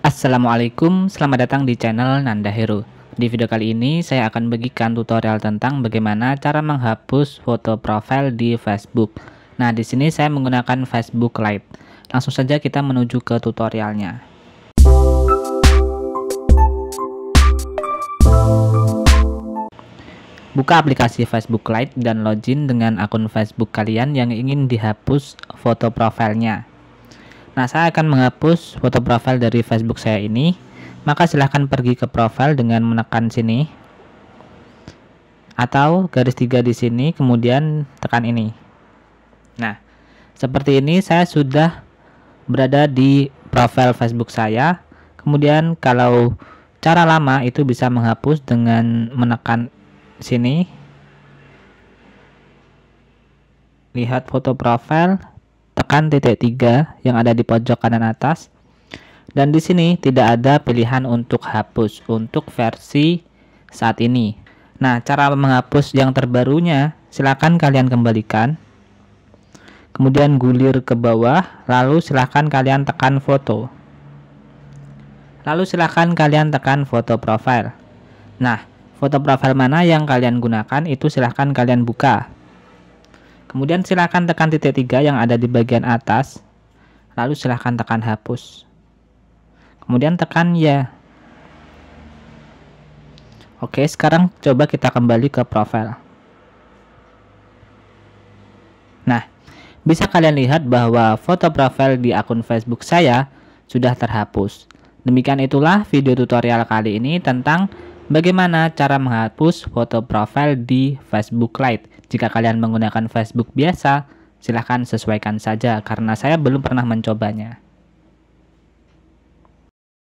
Assalamualaikum, selamat datang di channel Nanda Hero. Di video kali ini saya akan bagikan tutorial tentang bagaimana cara menghapus foto profil di Facebook. Nah, di sini saya menggunakan Facebook Lite. Langsung saja kita menuju ke tutorialnya. Buka aplikasi Facebook Lite dan login dengan akun Facebook kalian yang ingin dihapus foto profilnya. Nah, saya akan menghapus foto profil dari Facebook saya ini. Maka silahkan pergi ke profil dengan menekan sini atau garis 3 di sini, kemudian tekan ini. Nah, seperti ini saya sudah berada di profil Facebook saya. Kemudian kalau cara lama itu bisa menghapus dengan menekan sini. Lihat foto profil, tekan titik 3 yang ada di pojok kanan atas, dan di sini tidak ada pilihan untuk hapus untuk versi saat ini. Nah, cara menghapus yang terbarunya silakan kalian kembalikan, kemudian gulir ke bawah, lalu silakan kalian tekan foto, lalu silakan kalian tekan foto profil. Nah, foto profil mana yang kalian gunakan itu silakan kalian buka. Kemudian silakan tekan titik 3 yang ada di bagian atas, lalu silakan tekan hapus. Kemudian tekan ya. Oke, sekarang coba kita kembali ke profil. Nah, bisa kalian lihat bahwa foto profil di akun Facebook saya sudah terhapus. Demikian itulah video tutorial kali ini tentang bagaimana cara menghapus foto profil di Facebook Lite. Jika kalian menggunakan Facebook biasa, silahkan sesuaikan saja karena saya belum pernah mencobanya.